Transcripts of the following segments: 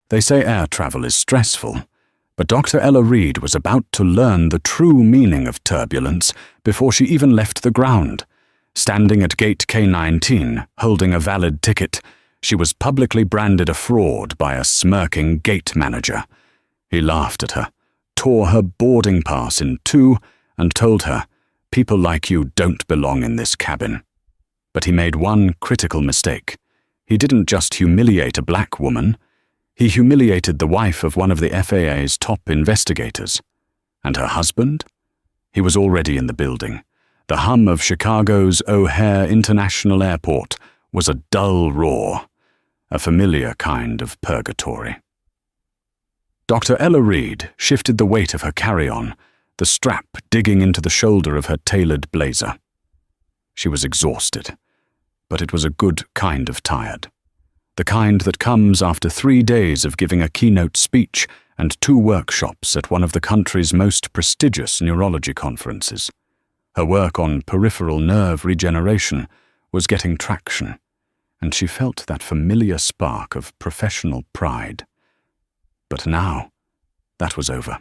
They say air travel is stressful, but Dr. Ella Reed was about to learn the true meaning of turbulence before she even left the ground. Standing at gate K19, holding a valid ticket, she was publicly branded a fraud by a smirking gate manager. He laughed at her, tore her boarding pass in two, and told her, "People like you don't belong in this cabin." But he made one critical mistake. He didn't just humiliate a black woman, he humiliated the wife of one of the FAA's top investigators. And her husband? He was already in the building. The hum of Chicago's O'Hare International Airport was a dull roar, a familiar kind of purgatory. Dr. Ella Reed shifted the weight of her carry-on, the strap digging into the shoulder of her tailored blazer. She was exhausted, but it was a good kind of tired. The kind that comes after 3 days of giving a keynote speech and 2 workshops at one of the country's most prestigious neurology conferences. Her work on peripheral nerve regeneration was getting traction, and she felt that familiar spark of professional pride. But now, that was over.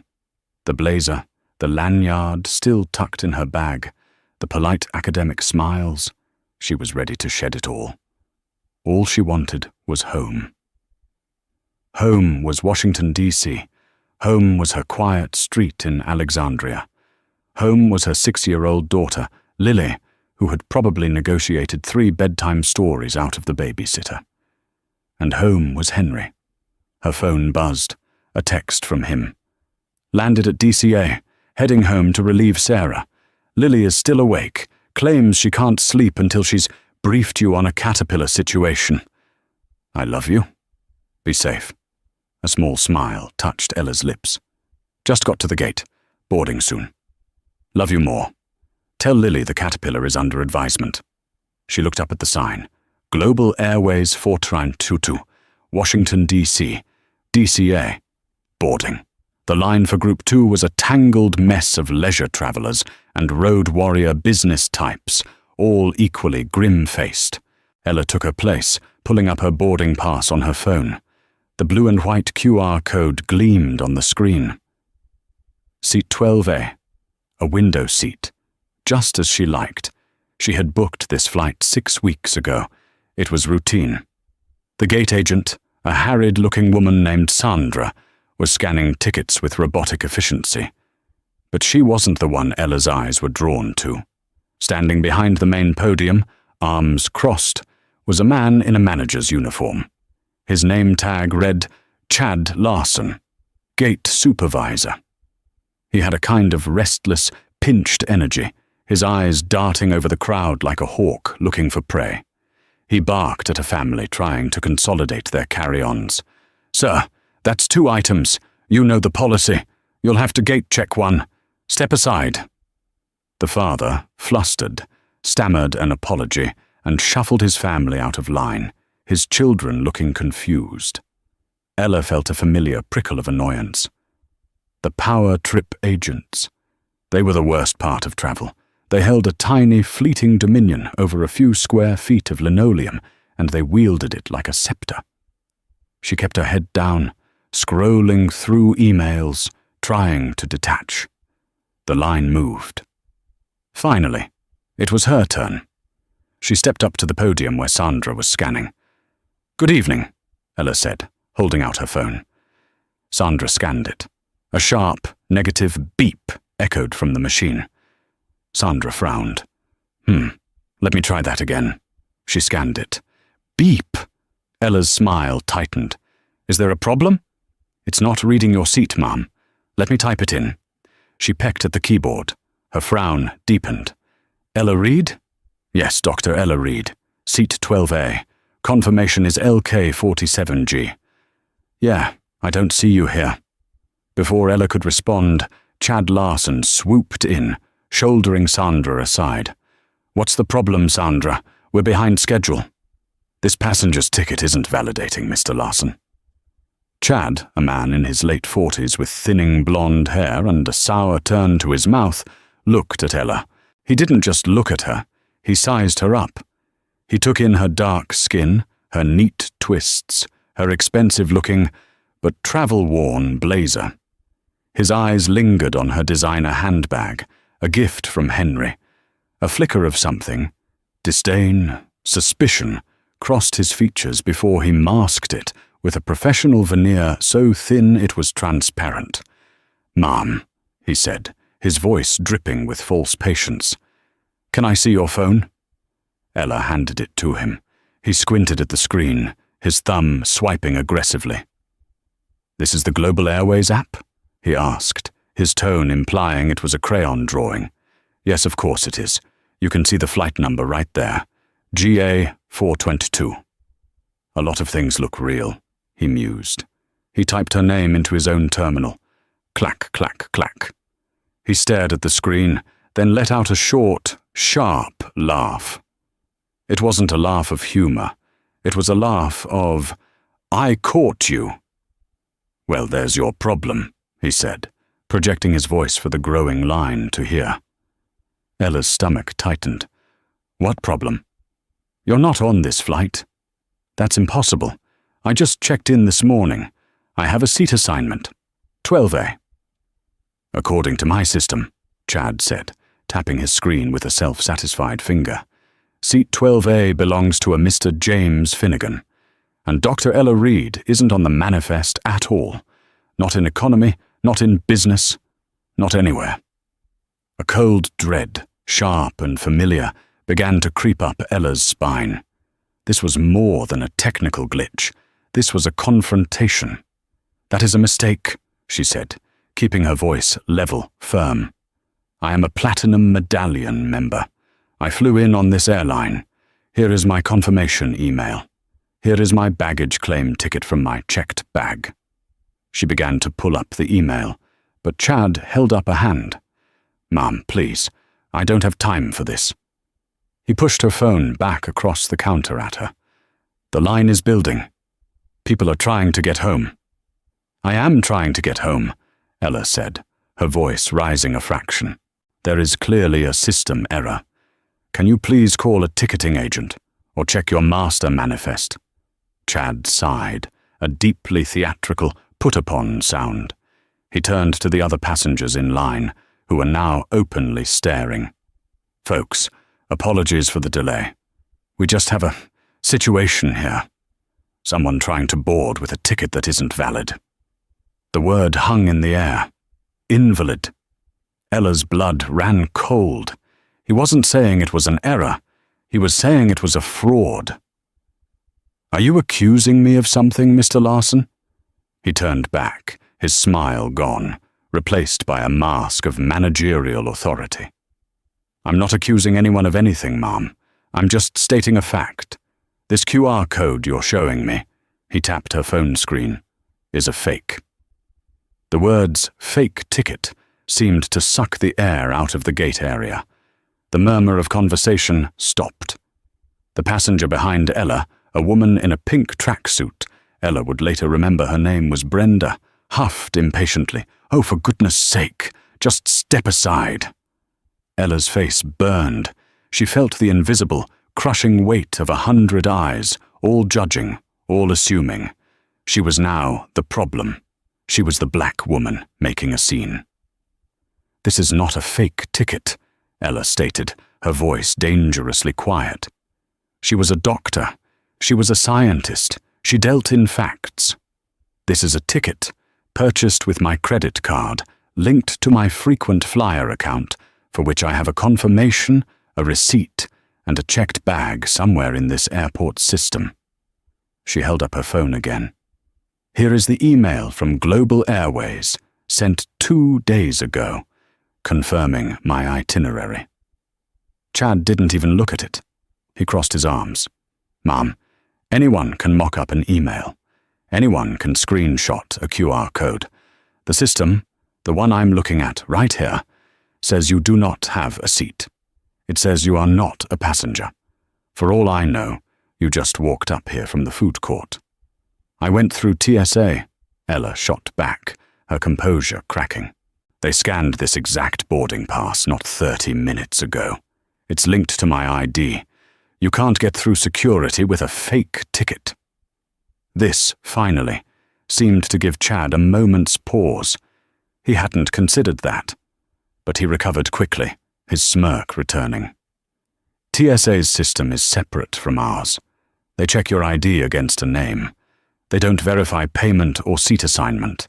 The blazer, the lanyard still tucked in her bag, the polite academic smiles, she was ready to shed it all. All she wanted was home. Home was Washington, D.C. Home was her quiet street in Alexandria. Home was her 6-year-old daughter, Lily, who had probably negotiated 3 bedtime stories out of the babysitter. And home was Henry. Her phone buzzed, a text from him. "Landed at DCA, heading home to relieve Sarah. Lily is still awake, claims she can't sleep until she's briefed you on a caterpillar situation. I love you. Be safe." A small smile touched Ella's lips. "Just got to the gate. Boarding soon. Love you more. Tell Lily the caterpillar is under advisement." She looked up at the sign. Global Airways Fortran Tutu, Washington, D.C., DCA, boarding. The line for Group 2 was a tangled mess of leisure travelers and road warrior business types, all equally grim-faced. Ella took her place, pulling up her boarding pass on her phone. The blue and white QR code gleamed on the screen. Seat 12A, a window seat, just as she liked. She had booked this flight 6 weeks ago. It was routine. The gate agent, a harried-looking woman named Sandra, was scanning tickets with robotic efficiency. But she wasn't the one Ella's eyes were drawn to. Standing behind the main podium, arms crossed, was a man in a manager's uniform. His name tag read, Chad Larson, Gate Supervisor. He had a kind of restless, pinched energy, his eyes darting over the crowd like a hawk looking for prey. He barked at a family trying to consolidate their carry-ons. "Sir, that's 2 items. You know the policy. You'll have to gate check one. Step aside." The father, flustered, stammered an apology and shuffled his family out of line, his children looking confused. Ella felt a familiar prickle of annoyance. The power trip agents. They were the worst part of travel. They held a tiny, fleeting dominion over a few square feet of linoleum, and they wielded it like a scepter. She kept her head down, scrolling through emails, trying to detach. The line moved. Finally, it was her turn. She stepped up to the podium where Sandra was scanning. "Good evening," Ella said, holding out her phone. Sandra scanned it. A sharp, negative beep echoed from the machine. Sandra frowned. Let me try that again." She scanned it. "Beep!" Ella's smile tightened. "Is there a problem?" "It's not reading your seat, ma'am. Let me type it in." She pecked at the keyboard. Her frown deepened. "Ella Reed?" "Yes, Dr. Ella Reed. Seat 12A. Confirmation is LK47G. "Yeah, I don't see you here." Before Ella could respond, Chad Larson swooped in, shouldering Sandra aside. "What's the problem, Sandra? We're behind schedule." "This passenger's ticket isn't validating, Mr. Larson." Chad, a man in his late 40s with thinning blonde hair and a sour turn to his mouth, looked at Ella. He didn't just look at her, he sized her up. He took in her dark skin, her neat twists, her expensive-looking, but travel-worn blazer. His eyes lingered on her designer handbag, a gift from Henry. A flicker of something, disdain, suspicion, crossed his features before he masked it with a professional veneer so thin it was transparent. "Ma'am," he said, his voice dripping with false patience. "Can I see your phone?" Ella handed it to him. He squinted at the screen, his thumb swiping aggressively. "This is the Global Airways app?" he asked, his tone implying it was a crayon drawing. "Yes, of course it is. You can see the flight number right there. GA 422. "A lot of things look real," he mused. He typed her name into his own terminal. Clack, clack, clack. He stared at the screen, then let out a short, sharp laugh. It wasn't a laugh of humor. It was a laugh of, "I caught you." "Well, there's your problem," he said, projecting his voice for the growing line to hear. Ella's stomach tightened. "What problem?" "You're not on this flight." "That's impossible. I just checked in this morning. I have a seat assignment. 12A. "According to my system," Chad said, tapping his screen with a self-satisfied finger. "Seat 12A belongs to a Mr. James Finnegan, and Dr. Ella Reed isn't on the manifest at all. Not in economy, not in business, not anywhere." A cold dread, sharp and familiar, began to creep up Ella's spine. This was more than a technical glitch. This was a confrontation. "That is a mistake," she said, keeping her voice level, firm. "I am a Platinum Medallion member. I flew in on this airline. Here is my confirmation email. Here is my baggage claim ticket from my checked bag." She began to pull up the email, but Chad held up a hand. "Ma'am, please, I don't have time for this." He pushed her phone back across the counter at her. "The line is building. People are trying to get home." "I am trying to get home," Ella said, her voice rising a fraction. "There is clearly a system error. Can you please call a ticketing agent, or check your master manifest?" Chad sighed, a deeply theatrical, put-upon sound. He turned to the other passengers in line, who were now openly staring. "Folks, apologies for the delay. We just have a situation here. Someone trying to board with a ticket that isn't valid." The word hung in the air. Invalid. Ella's blood ran cold. He wasn't saying it was an error. He was saying it was a fraud. "Are you accusing me of something, Mr. Larson?" He turned back, his smile gone, replaced by a mask of managerial authority. "I'm not accusing anyone of anything, ma'am. I'm just stating a fact. This QR code you're showing me," he tapped her phone screen, "is a fake." The words "fake ticket" seemed to suck the air out of the gate area. The murmur of conversation stopped. The passenger behind Ella, a woman in a pink tracksuit, Ella would later remember her name was Brenda, huffed impatiently. "Oh, for goodness sake, just step aside." Ella's face burned. She felt the invisible, crushing weight of 100 eyes, all judging, all assuming. She was now the problem. She was the black woman making a scene. "This is not a fake ticket," Ella stated, her voice dangerously quiet. She was a doctor. She was a scientist. She dealt in facts. "This is a ticket, purchased with my credit card, linked to my frequent flyer account, for which I have a confirmation, a receipt, and a checked bag somewhere in this airport system." She held up her phone again. "Here is the email from Global Airways, sent 2 days ago, confirming my itinerary." Chad didn't even look at it. He crossed his arms. "Ma'am, anyone can mock up an email. Anyone can screenshot a QR code. The system, the one I'm looking at right here, says you do not have a seat. It says you are not a passenger. For all I know, you just walked up here from the food court." "I went through TSA," Ella shot back, her composure cracking. "They scanned this exact boarding pass not 30 minutes ago. It's linked to my ID. You can't get through security with a fake ticket." This, finally, seemed to give Chad a moment's pause. He hadn't considered that. But he recovered quickly, his smirk returning. TSA's system is separate from ours. They check your ID against a name. They don't verify payment or seat assignment.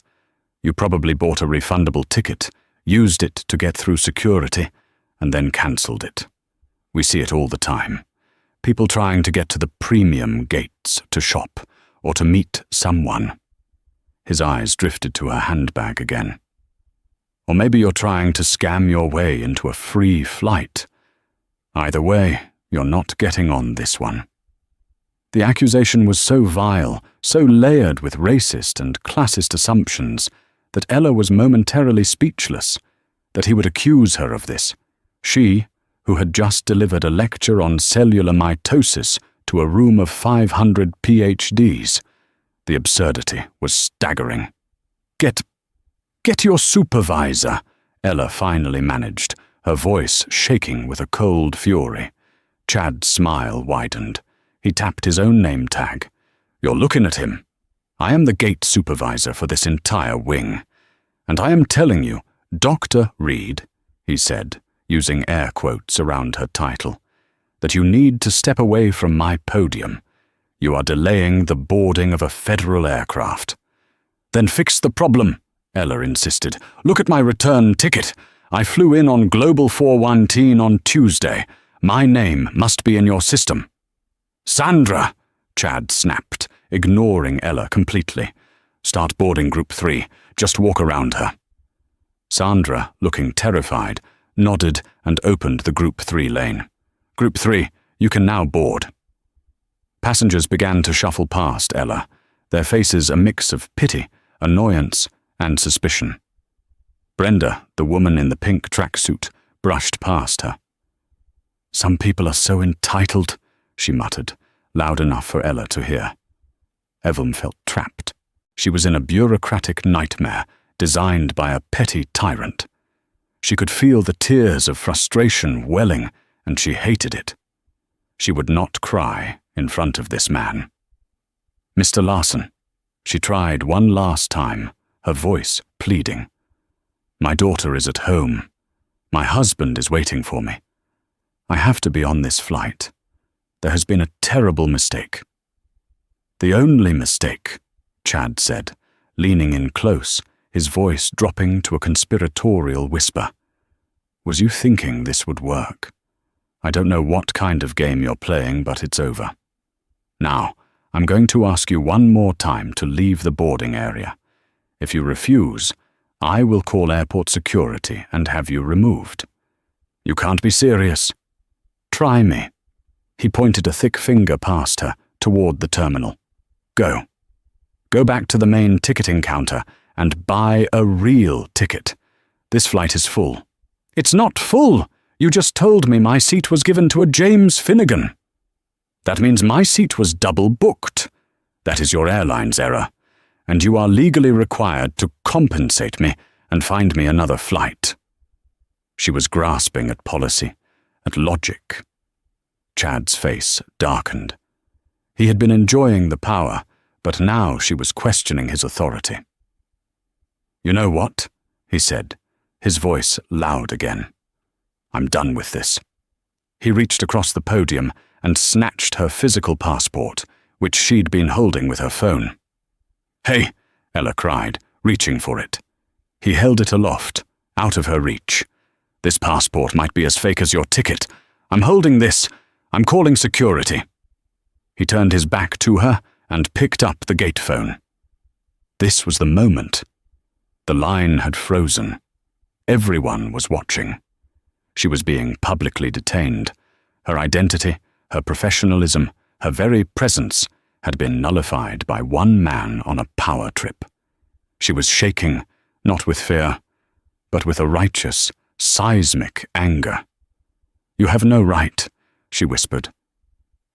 You probably bought a refundable ticket, used it to get through security, and then cancelled it. We see it all the time. People trying to get to the premium gates to shop or to meet someone. His eyes drifted to her handbag again. Or maybe you're trying to scam your way into a free flight. Either way, you're not getting on this one. The accusation was so vile, so layered with racist and classist assumptions, that Ella was momentarily speechless, that he would accuse her of this. She, who had just delivered a lecture on cellular mitosis to a room of 500 PhDs. The absurdity was staggering. Get your supervisor, Ella finally managed, her voice shaking with a cold fury. Chad's smile widened. He tapped his own name tag. You're looking at him. I am the gate supervisor for this entire wing. And I am telling you, Dr. Reed, he said, using air quotes around her title, that you need to step away from my podium. You are delaying the boarding of a federal aircraft. Then fix the problem, Ella insisted. Look at my return ticket. I flew in on Global 419 on Tuesday. My name must be in your system. Sandra, Chad snapped, ignoring Ella completely. Start boarding Group 3. Just walk around her. Sandra, looking terrified, nodded and opened the Group 3 lane. Group 3, you can now board. Passengers began to shuffle past Ella, their faces a mix of pity, annoyance, and suspicion. Brenda, the woman in the pink tracksuit, brushed past her. Some people are so entitled, she muttered, loud enough for Ella to hear. Evelyn felt trapped. She was in a bureaucratic nightmare designed by a petty tyrant. She could feel the tears of frustration welling, and she hated it. She would not cry in front of this man. Mr. Larson, she tried one last time, her voice pleading. My daughter is at home. My husband is waiting for me. I have to be on this flight. There has been a terrible mistake. The only mistake, Chad said, leaning in close, his voice dropping to a conspiratorial whisper, was you thinking this would work? I don't know what kind of game you're playing, but it's over. Now, I'm going to ask you one more time to leave the boarding area. If you refuse, I will call airport security and have you removed. You can't be serious. Try me. He pointed a thick finger past her, toward the terminal. Go. Go back to the main ticketing counter and buy a real ticket. This flight is full. It's not full. You just told me my seat was given to a James Finnegan. That means my seat was double booked. That is your airline's error, and you are legally required to compensate me and find me another flight. She was grasping at policy, at logic. Chad's face darkened. He had been enjoying the power, but now she was questioning his authority. You know what? He said, his voice loud again. I'm done with this. He reached across the podium and snatched her physical passport, which she'd been holding with her phone. Hey, Ella cried, reaching for it. He held it aloft, out of her reach. This passport might be as fake as your ticket. I'm holding this. I'm calling security. He turned his back to her and picked up the gate phone. This was the moment. The line had frozen. Everyone was watching. She was being publicly detained. Her identity, her professionalism, her very presence had been nullified by one man on a power trip. She was shaking, not with fear, but with a righteous, seismic anger. You have no right, she whispered.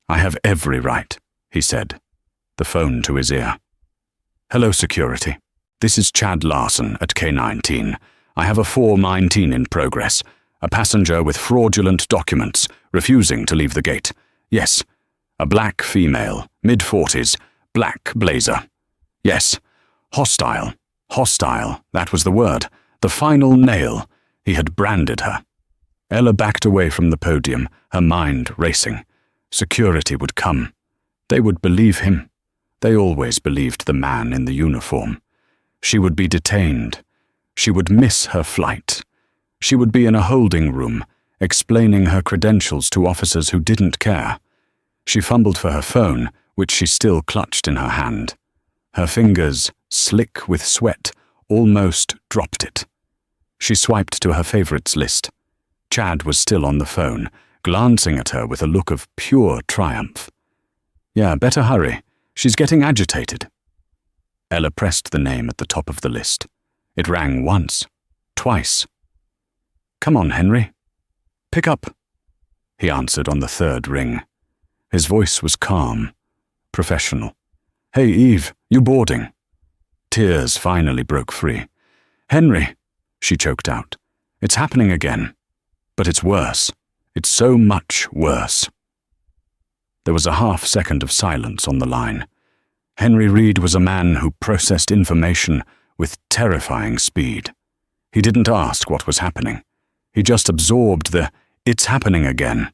I have every right, he said, the phone to his ear. Hello, security. This is Chad Larson at K-19. I have a 419 in progress. A passenger with fraudulent documents, refusing to leave the gate. Yes, a black female, mid-40s, black blazer. Yes, Hostile. Hostile, that was the word. The final nail. He had branded her. Ella backed away from the podium, her mind racing. Security would come. They would believe him. They always believed the man in the uniform. She would be detained. She would miss her flight. She would be in a holding room, explaining her credentials to officers who didn't care. She fumbled for her phone, which she still clutched in her hand. Her fingers, slick with sweat, almost dropped it. She swiped to her favorites list. Chad was still on the phone, glancing at her with a look of pure triumph. Yeah, better hurry. She's getting agitated. Ella pressed the name at the top of the list. It rang once, twice. Come on, Henry. Pick up. He answered on the third ring. His voice was calm, professional. Hey, Eve, you boarding? Tears finally broke free. Henry, she choked out. It's happening again. But it's worse. It's so much worse. There was a half-second of silence on the line. Henry Reed was a man who processed information with terrifying speed. He didn't ask what was happening. He just absorbed the, "It's happening again."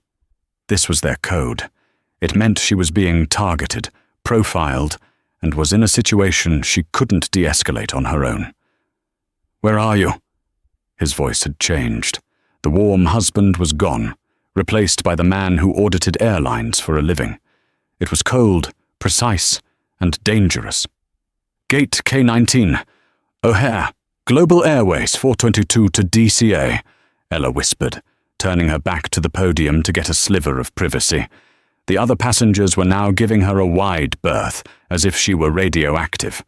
This was their code. It meant she was being targeted, profiled, and was in a situation she couldn't de-escalate on her own. "Where are you?" His voice had changed. The warm husband was gone, replaced by the man who audited airlines for a living. It was cold, precise, and dangerous. "Gate K-19. O'Hare, Global Airways 422 to DCA," Ella whispered, turning her back to the podium to get a sliver of privacy. The other passengers were now giving her a wide berth, as if she were radioactive.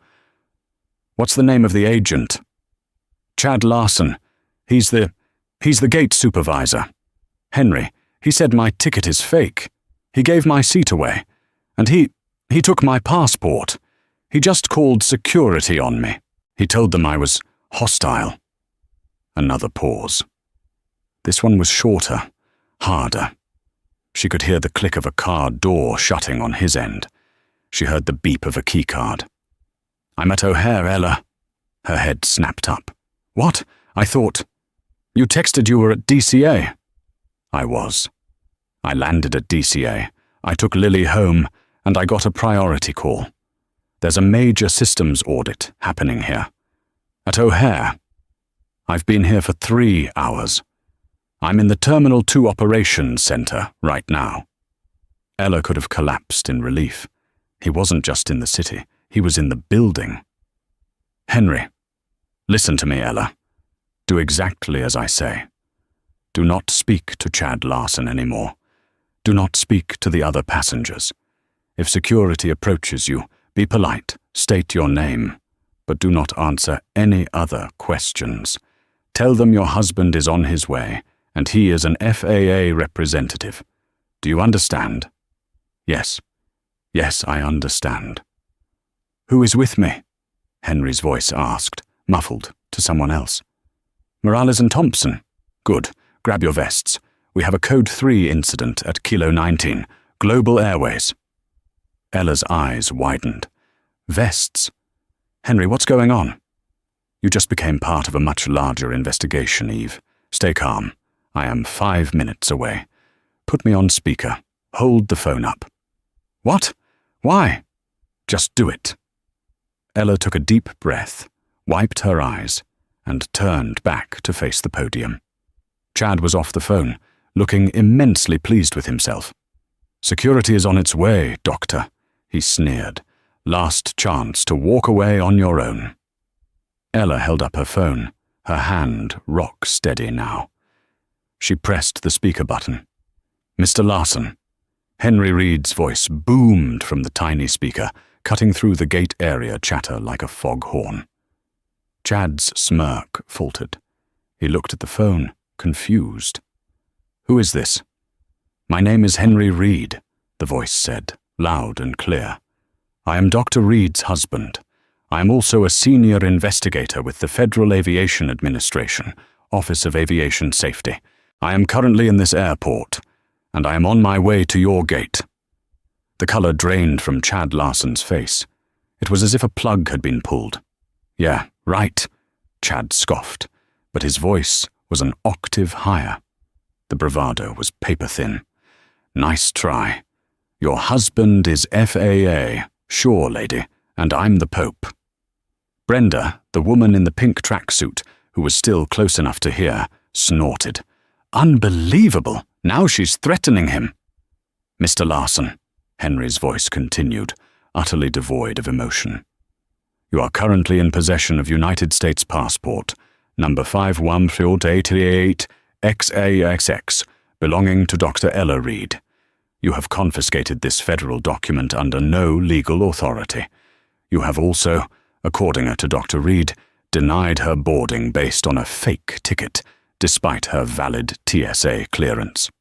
"What's the name of the agent?" "Chad Larson. He's the gate supervisor. Henry, he said my ticket is fake. He gave my seat away. And he took my passport. He just called security on me. He told them I was hostile." Another pause. This one was shorter, harder. She could hear the click of a car door shutting on his end. She heard the beep of a keycard. "I'm at O'Hare, Ella." Her head snapped up. "What? I thought... You texted you were at DCA." "I was. I landed at DCA. I took Lily home, and I got a priority call. There's a major systems audit happening here. At O'Hare. I've been here for 3 hours. I'm in the Terminal 2 Operations Center right now." Ella could have collapsed in relief. He wasn't just in the city. He was in the building. "Henry, listen to me, Ella. Do exactly as I say. Do not speak to Chad Larson anymore. Do not speak to the other passengers. If security approaches you, be polite, state your name, but do not answer any other questions. Tell them your husband is on his way, and he is an FAA representative. Do you understand?" "Yes. Yes, I understand." "Who is with me?" Henry's voice asked, muffled, to someone else. "Morales and Thompson. Good. Grab your vests. We have a Code 3 incident at Kilo 19, Global Airways." Ella's eyes widened. "Vests? Henry, what's going on?" "You just became part of a much larger investigation, Eve. Stay calm. I am 5 minutes away. Put me on speaker. Hold the phone up." "What? Why?" "Just do it." Ella took a deep breath, wiped her eyes, and turned back to face the podium. Chad was off the phone, looking immensely pleased with himself. "Security is on its way, Doctor," he sneered. "Last chance to walk away on your own." Ella held up her phone, her hand rock steady now. She pressed the speaker button. "Mr. Larson." Henry Reed's voice boomed from the tiny speaker, cutting through the gate area chatter like a foghorn. Chad's smirk faltered. He looked at the phone, confused. "Who is this?" "My name is Henry Reed," the voice said, loud and clear. "I am Dr. Reed's husband. I am also a senior investigator with the Federal Aviation Administration, Office of Aviation Safety. I am currently in this airport, and I am on my way to your gate." The color drained from Chad Larson's face. It was as if a plug had been pulled. Yeah, right, Chad scoffed, but his voice was an octave higher. The bravado was paper-thin. Nice try. Your husband is FAA, sure, lady, and I'm the Pope. Brenda, the woman in the pink tracksuit, who was still close enough to hear, snorted. Unbelievable! Now she's threatening him. Mr. Larson, Henry's voice continued, utterly devoid of emotion. You are currently in possession of United States passport, number 513888 XAXX, belonging to Dr. Ella Reed. You have confiscated this federal document under no legal authority. You have also, according to Dr. Reed, denied her boarding based on a fake ticket, despite her valid TSA clearance.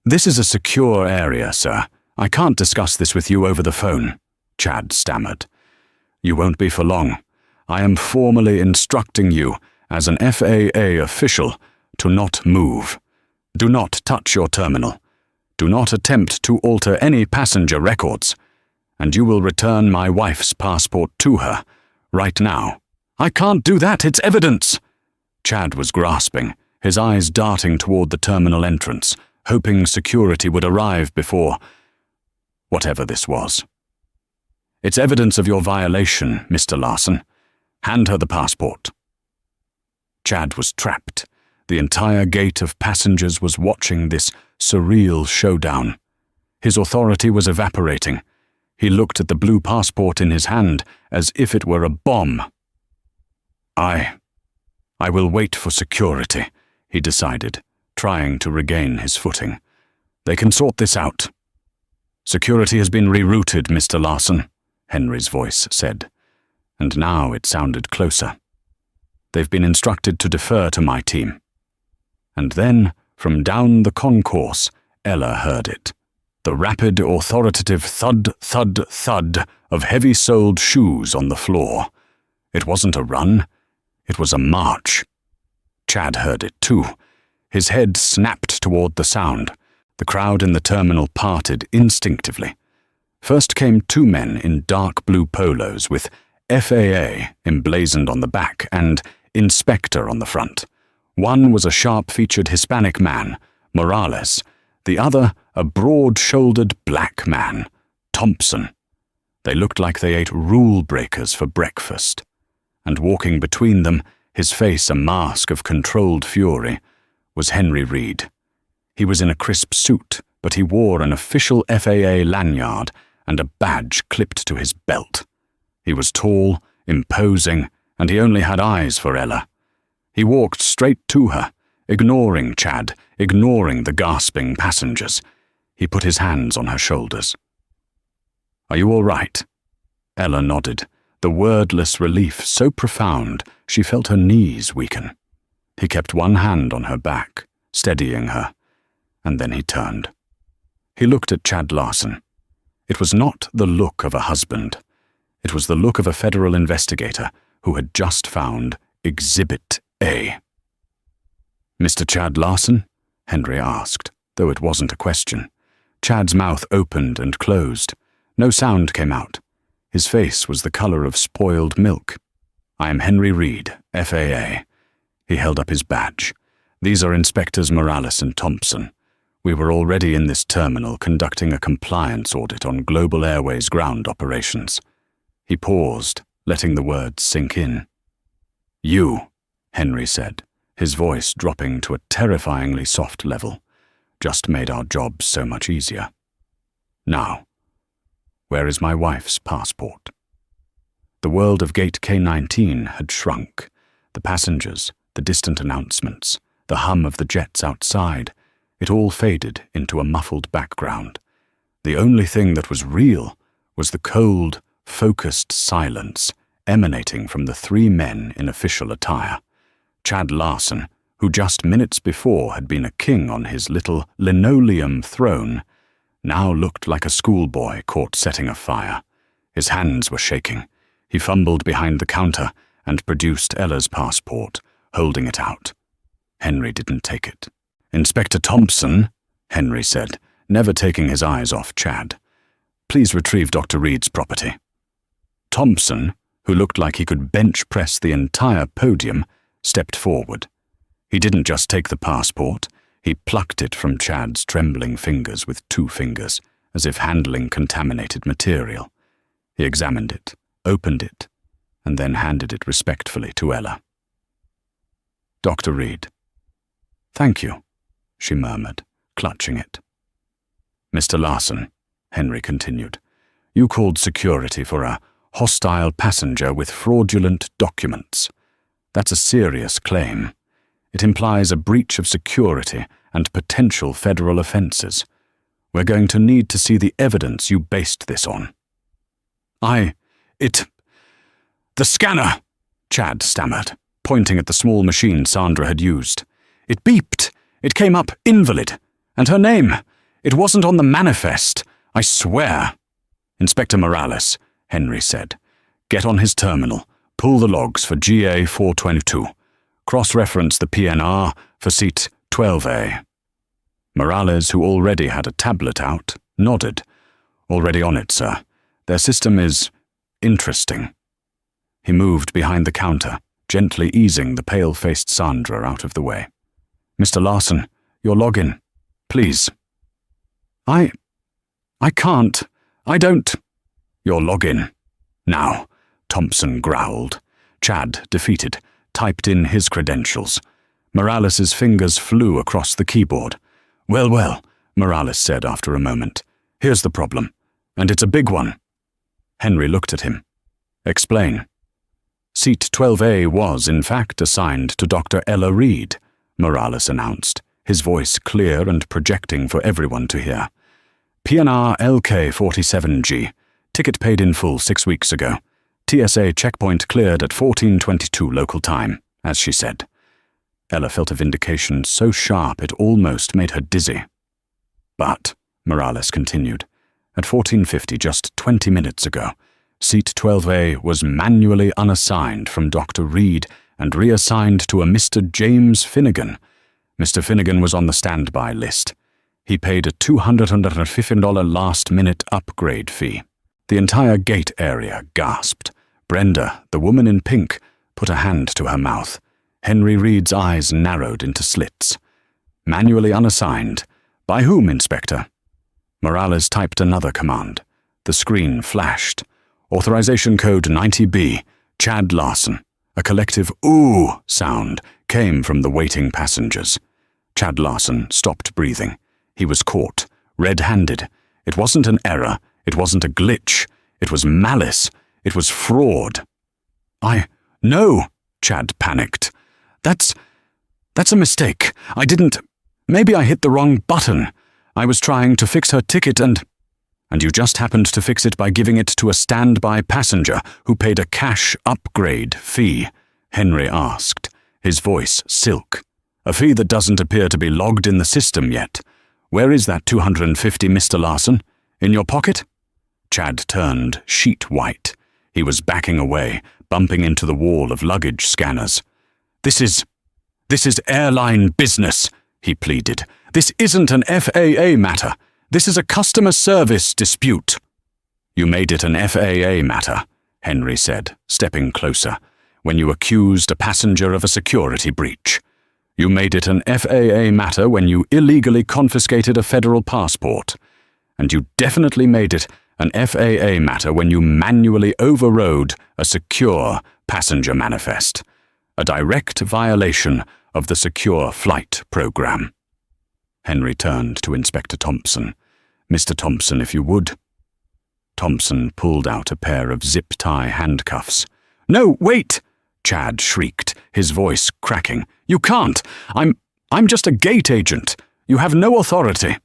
This is a secure area, sir. I can't discuss this with you over the phone, Chad stammered. You won't be for long. I am formally instructing you, as an FAA official, to not move. Do not touch your terminal. Do not attempt to alter any passenger records. And you will return my wife's passport to her, right now. I can't do that, it's evidence! Chad was grasping, his eyes darting toward the terminal entrance, hoping security would arrive before whatever this was. It's evidence of your violation, Mr. Larson. Hand her the passport. Chad was trapped. The entire gate of passengers was watching this surreal showdown. His authority was evaporating. He looked at the blue passport in his hand as if it were a bomb. I will wait for security, he decided, trying to regain his footing. They can sort this out. Security has been rerouted, Mr. Larson, Henry's voice said, and now it sounded closer. They've been instructed to defer to my team. And then, from down the concourse, Ella heard it. The rapid, authoritative thud, thud, thud of heavy-soled shoes on the floor. It wasn't a run. It was a march. Chad heard it too. His head snapped toward the sound. The crowd in the terminal parted instinctively. First came two men in dark blue polos with FAA emblazoned on the back and Inspector on the front. One was a sharp-featured Hispanic man, Morales. The other, a broad-shouldered black man, Thompson. They looked like they ate rule breakers for breakfast. And walking between them, his face a mask of controlled fury, was Henry Reed. He was in a crisp suit, but he wore an official FAA lanyard and a badge clipped to his belt. He was tall, imposing, and he only had eyes for Ella. He walked straight to her, ignoring Chad, ignoring the gasping passengers. He put his hands on her shoulders. Are you all right? Ella nodded, the wordless relief so profound she felt her knees weaken. He kept one hand on her back, steadying her, and then he turned. He looked at Chad Larson. It was not the look of a husband. It was the look of a federal investigator who had just found Exhibit A. Mr. Chad Larson? Henry asked, though it wasn't a question. Chad's mouth opened and closed. No sound came out. His face was the color of spoiled milk. I am Henry Reed, FAA. He held up his badge. These are Inspectors Morales and Thompson. We were already in this terminal conducting a compliance audit on Global Airways ground operations. He paused, letting the words sink in. You, Henry said, his voice dropping to a terrifyingly soft level, just made our job so much easier. Now, where is my wife's passport? The world of Gate K-19 had shrunk. The passengers, the distant announcements, the hum of the jets outside, it all faded into a muffled background. The only thing that was real was the cold, focused silence emanating from the three men in official attire. Chad Larson, who just minutes before had been a king on his little linoleum throne, now looked like a schoolboy caught setting a fire. His hands were shaking. He fumbled behind the counter and produced Ella's passport, holding it out. Henry didn't take it. Inspector Thompson, Henry said, never taking his eyes off Chad. Please retrieve Dr. Reed's property. Thompson, who looked like he could bench press the entire podium, stepped forward. He didn't just take the passport, he plucked it from Chad's trembling fingers with 2 fingers, as if handling contaminated material. He examined it, opened it, and then handed it respectfully to Ella. "Dr. Reed." "Thank you," she murmured, clutching it. "Mr. Larson," Henry continued, "you called security for a hostile passenger with fraudulent documents. That's a serious claim. It implies a breach of security and potential federal offenses. We're going to need to see the evidence you based this on." The scanner," Chad stammered, pointing at the small machine Sandra had used. "It beeped. It came up invalid. And her name. It wasn't on the manifest. I swear." "Inspector Morales," Henry said. "Get on his terminal. Pull the logs for GA 422. Cross-reference the PNR for seat 12A. Morales, who already had a tablet out, nodded. "Already on it, sir. Their system is interesting." He moved behind the counter, gently easing the pale-faced Sandra out of the way. "Mr. Larson, your login, please." I can't. I don't." "Your login. Now," Thompson growled. Chad, defeated, typed in his credentials. Morales's fingers flew across the keyboard. Well, Morales said after a moment. "Here's the problem, and it's a big one." Henry looked at him. "Explain." "Seat 12A was, in fact, assigned to Dr. Ella Reed," Morales announced, his voice clear and projecting for everyone to hear. "PNR LK47G. Ticket paid in full 6 weeks ago. TSA checkpoint cleared at 14:22 local time, as she said." Ella felt a vindication so sharp it almost made her dizzy. "But," Morales continued, "at 14:50, just 20 minutes ago, Seat 12A was manually unassigned from Dr. Reed and reassigned to a Mr. James Finnegan. Mr. Finnegan was on the standby list. He paid a $250 last-minute upgrade fee." The entire gate area gasped. Brenda, the woman in pink, put a hand to her mouth. Henry Reed's eyes narrowed into slits. "Manually unassigned. By whom, Inspector?" Morales typed another command. The screen flashed. Authorization code 90B, Chad Larson. A collective "ooh" sound came from the waiting passengers. Chad Larson stopped breathing. He was caught, red-handed. It wasn't an error. It wasn't a glitch. It was malice. It was fraud. No, Chad panicked. That's a mistake. I didn't... Maybe I hit the wrong button. I was trying to fix her ticket and you just happened to fix it by giving it to a standby passenger who paid a cash upgrade fee, Henry asked, his voice silk. A fee that doesn't appear to be logged in the system yet. Where is that $250, Mr. Larson? In your pocket? Chad turned sheet white. He was backing away, bumping into the wall of luggage scanners. This is airline business, he pleaded. This isn't an FAA matter. This is a customer service dispute. You made it an FAA matter, Henry said, stepping closer, when you accused a passenger of a security breach. You made it an FAA matter when you illegally confiscated a federal passport. And you definitely made it an FAA matter when you manually overrode a secure passenger manifest. A direct violation of the Secure Flight Program. Henry turned to Inspector Thompson. Mr. Thompson, if you would. Thompson pulled out a pair of zip-tie handcuffs. No, wait! Chad shrieked, his voice cracking. You can't! I'm just a gate agent. You have no authority.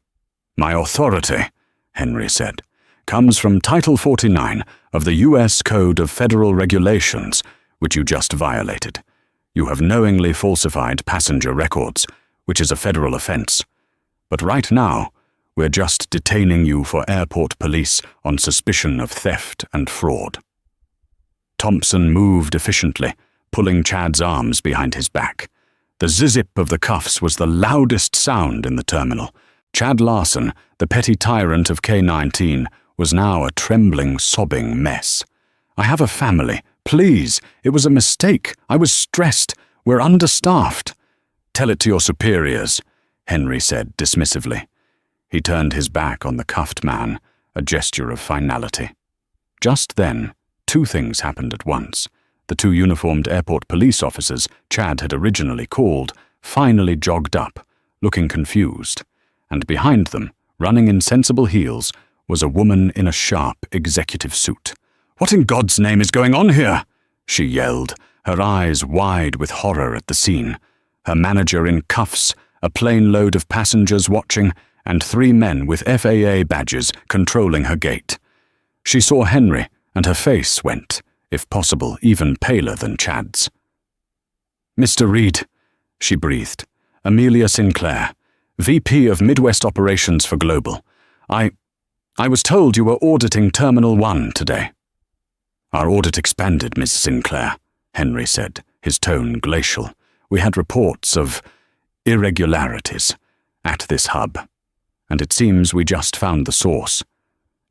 My authority, Henry said, comes from Title 49 of the U.S. Code of Federal Regulations, which you just violated. You have knowingly falsified passenger records, which is a federal offense. But right now, we're just detaining you for airport police on suspicion of theft and fraud. Thompson moved efficiently, pulling Chad's arms behind his back. The zip of the cuffs was the loudest sound in the terminal. Chad Larson, the petty tyrant of K-19, was now a trembling, sobbing mess. I have a family. Please, it was a mistake. I was stressed. We're understaffed." "Tell it to your superiors," Henry said dismissively. He turned his back on the cuffed man, a gesture of finality. Just then, two things happened at once. The two uniformed airport police officers Chad had originally called finally jogged up, looking confused, and behind them, running in sensible heels, was a woman in a sharp executive suit. "What in God's name is going on here?" she yelled, her eyes wide with horror at the scene. Her manager in cuffs, a plane load of passengers watching, and 3 men with FAA badges controlling her gate. She saw Henry, and her face went, if possible, even paler than Chad's. "Mr. Reed," she breathed. "Amelia Sinclair, VP of Midwest Operations for Global. I was told you were auditing Terminal 1 today." "Our audit expanded, Miss Sinclair," Henry said, his tone glacial. "We had reports of irregularities at this hub, and it seems we just found the source.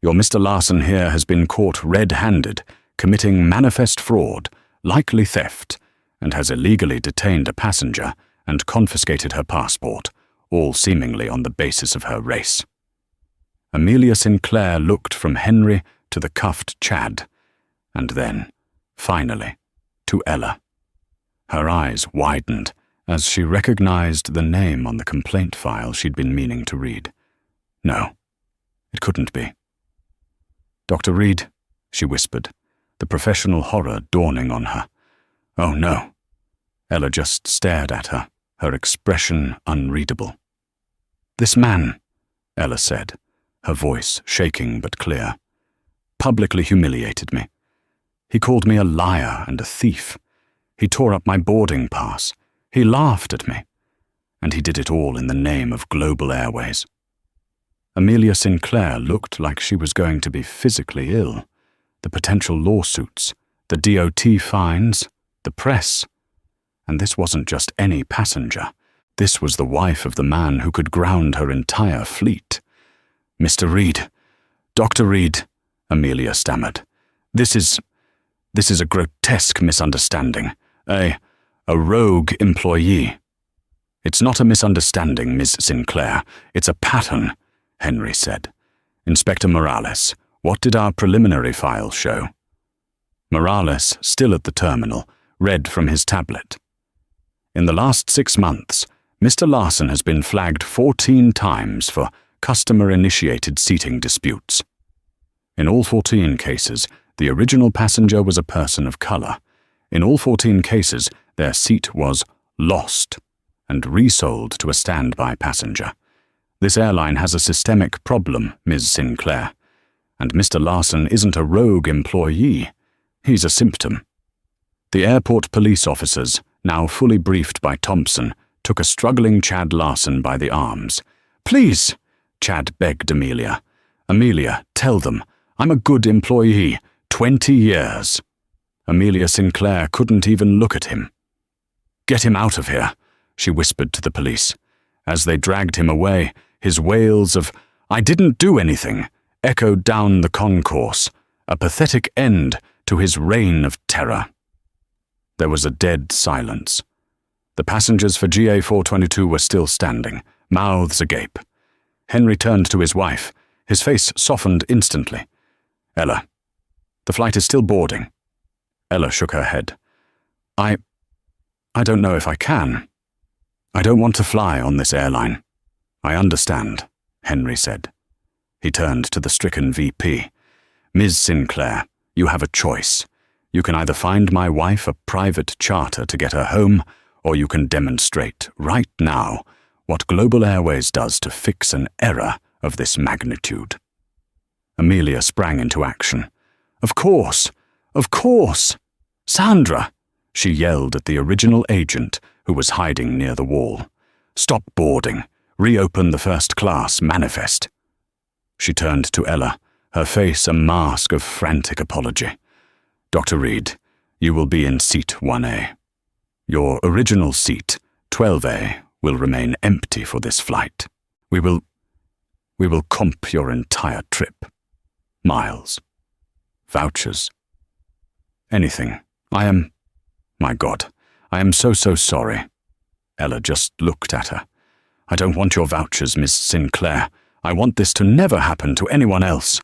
Your Mr. Larson here has been caught red-handed, committing manifest fraud, likely theft, and has illegally detained a passenger and confiscated her passport, all seemingly on the basis of her race." Amelia Sinclair looked from Henry to the cuffed Chad, and then, finally, to Ella. Her eyes widened as she recognized the name on the complaint file she'd been meaning to read. No, it couldn't be. "Dr. Reed," she whispered, the professional horror dawning on her. "Oh no." Ella just stared at her, her expression unreadable. "This man," Ella said, her voice shaking but clear, "publicly humiliated me. He called me a liar and a thief. He tore up my boarding pass. He laughed at me. And he did it all in the name of Global Airways." Amelia Sinclair looked like she was going to be physically ill. The potential lawsuits, the DOT fines, the press. And this wasn't just any passenger. This was the wife of the man who could ground her entire fleet. "Mr. Reed, Dr. Reed," Amelia stammered. This is a grotesque misunderstanding. A rogue employee." "It's not a misunderstanding, Miss Sinclair. It's a pattern," Henry said. "Inspector Morales, what did our preliminary file show?" Morales, still at the terminal, read from his tablet. "In the last 6 months, Mr. Larson has been flagged 14 times for customer-initiated seating disputes. In all 14 cases, the original passenger was a person of color. In all 14 cases, their seat was lost and resold to a standby passenger. This airline has a systemic problem, Ms. Sinclair, and Mr. Larson isn't a rogue employee. He's a symptom." The airport police officers, now fully briefed by Thompson, took a struggling Chad Larson by the arms. "Please," Chad begged Amelia. "Amelia, tell them, I'm a good employee, 20 years. Amelia Sinclair couldn't even look at him. "Get him out of here," she whispered to the police. As they dragged him away, his wails of, "I didn't do anything," echoed down the concourse, a pathetic end to his reign of terror. There was a dead silence. The passengers for GA 422 were still standing, mouths agape. Henry turned to his wife, his face softened instantly. "Ella, the flight is still boarding." Ella shook her head. I don't know if I can. I don't want to fly on this airline." "I understand," Henry said. He turned to the stricken VP. "Ms. Sinclair, you have a choice. You can either find my wife a private charter to get her home, or you can demonstrate, right now, what Global Airways does to fix an error of this magnitude." Amelia sprang into action. Of course! Sandra!" she yelled at the original agent who was hiding near the wall. "Stop boarding. Reopen the first-class manifest." She turned to Ella, her face a mask of frantic apology. "Dr. Reed, you will be in seat 1A. Your original seat, 12A, will remain empty for this flight. We will comp your entire trip. Miles. Vouchers. Anything. My God, I am so sorry. Ella just looked at her. I don't want your vouchers, Miss Sinclair. I want this to never happen to anyone else.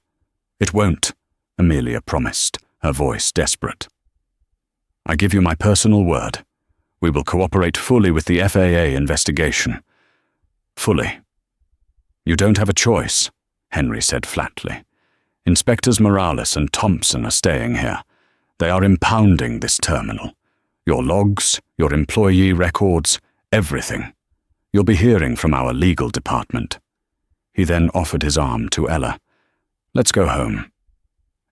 It won't, Amelia promised, her voice desperate. I give you my personal word. We will cooperate fully with the FAA investigation. Fully. You don't have a choice, Henry said flatly. Inspectors Morales and Thompson are staying here. They are impounding this terminal. Your logs, your employee records, everything. You'll be hearing from our legal department. He then offered his arm to Ella. Let's go home.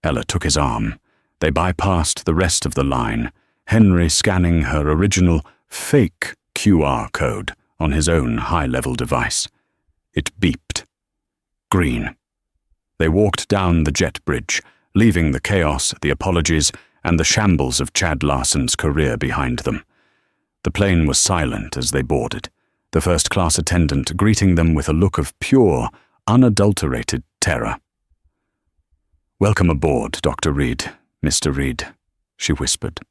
Ella took his arm. They bypassed the rest of the line, Henry scanning her original, fake QR code on his own high-level device. It beeped. Green. They walked down the jet bridge, leaving the chaos, the apologies, and the shambles of Chad Larson's career behind them. The plane was silent as they boarded, the first-class attendant greeting them with a look of pure, unadulterated terror. "Welcome aboard, Dr. Reed, Mr. Reed," she whispered.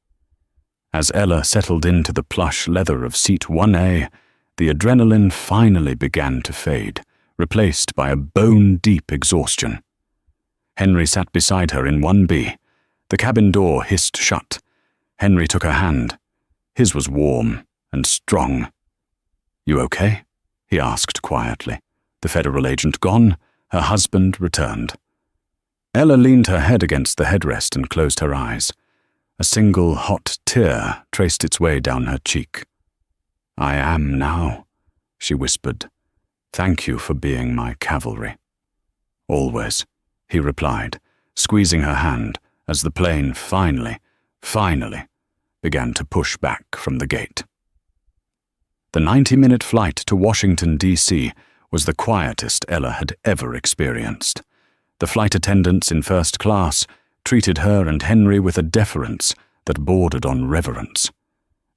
As Ella settled into the plush leather of seat 1A, the adrenaline finally began to fade, replaced by a bone-deep exhaustion. Henry sat beside her in 1B. The cabin door hissed shut. Henry took her hand. His was warm and strong. "You okay?" he asked quietly. The federal agent gone, her husband returned. Ella leaned her head against the headrest and closed her eyes. A single hot tear traced its way down her cheek. "I am now," she whispered. "Thank you for being my cavalry." "Always," he replied, squeezing her hand as the plane finally began to push back from the gate. The 90-minute flight to Washington, D.C. was the quietest Ella had ever experienced. The flight attendants in first class treated her and Henry with a deference that bordered on reverence.